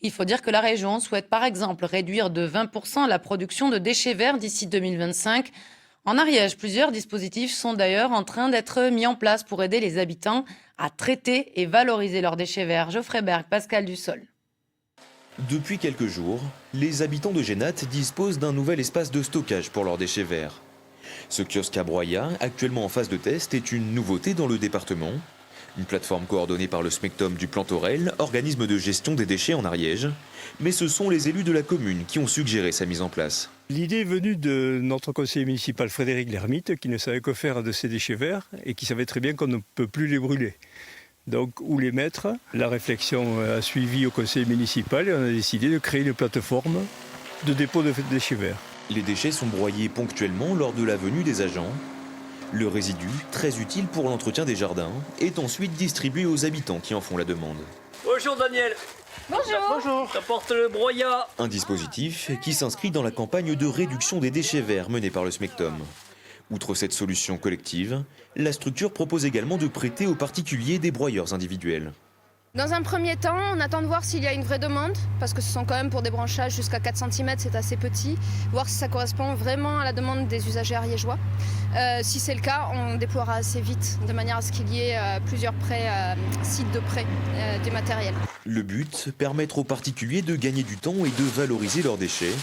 Il faut dire que la région souhaite par exemple réduire de 20% la production de déchets verts d'ici 2025. En Ariège, plusieurs dispositifs sont d'ailleurs en train d'être mis en place pour aider les habitants à traiter et valoriser leurs déchets verts. Geoffrey Berg, Pascal Dussol. Depuis quelques jours, les habitants de Génat disposent d'un nouvel espace de stockage pour leurs déchets verts. Ce kiosque à Broyat, actuellement en phase de test, est une nouveauté dans le département. Une plateforme coordonnée par le SMECTOM du Plantorel, organisme de gestion des déchets en Ariège. Mais ce sont les élus de la commune qui ont suggéré sa mise en place. L'idée est venue de notre conseiller municipal Frédéric Lermite, qui ne savait que faire de ces déchets verts et qui savait très bien qu'on ne peut plus les brûler. Donc, où les mettre? La réflexion a suivi au conseil municipal et on a décidé de créer une plateforme de dépôt de déchets verts. Les déchets sont broyés ponctuellement lors de la venue des agents. Le résidu, très utile pour l'entretien des jardins, est ensuite distribué aux habitants qui en font la demande. Bonjour Daniel. Bonjour. T'apportes le broyat. Un dispositif qui s'inscrit dans la campagne de réduction des déchets verts menée par le SMECTOM. Outre cette solution collective, la structure propose également de prêter aux particuliers des broyeurs individuels. Dans un premier temps, on attend de voir s'il y a une vraie demande, parce que ce sont quand même pour des branchages jusqu'à 4 cm, c'est assez petit, voir si ça correspond vraiment à la demande des usagers ariégeois. Si c'est le cas, on déploiera assez vite, de manière à ce qu'il y ait plusieurs sites de prêt du matériel. Le but, permettre aux particuliers de gagner du temps et de valoriser leurs déchets,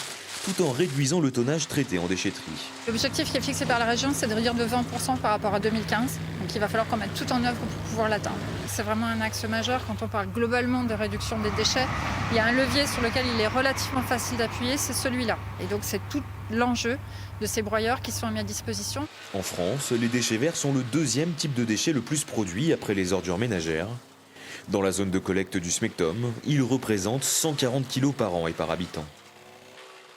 tout en réduisant le tonnage traité en déchetterie. L'objectif qui est fixé par la région, c'est de réduire de 20% par rapport à 2015. Donc il va falloir qu'on mette tout en œuvre pour pouvoir l'atteindre. C'est vraiment un axe majeur quand on parle globalement de réduction des déchets. Il y a un levier sur lequel il est relativement facile d'appuyer, c'est celui-là. Et donc c'est tout l'enjeu de ces broyeurs qui sont mis à disposition. En France, les déchets verts sont le deuxième type de déchets le plus produit après les ordures ménagères. Dans la zone de collecte du SMECTOM, ils représentent 140 kg par an et par habitant.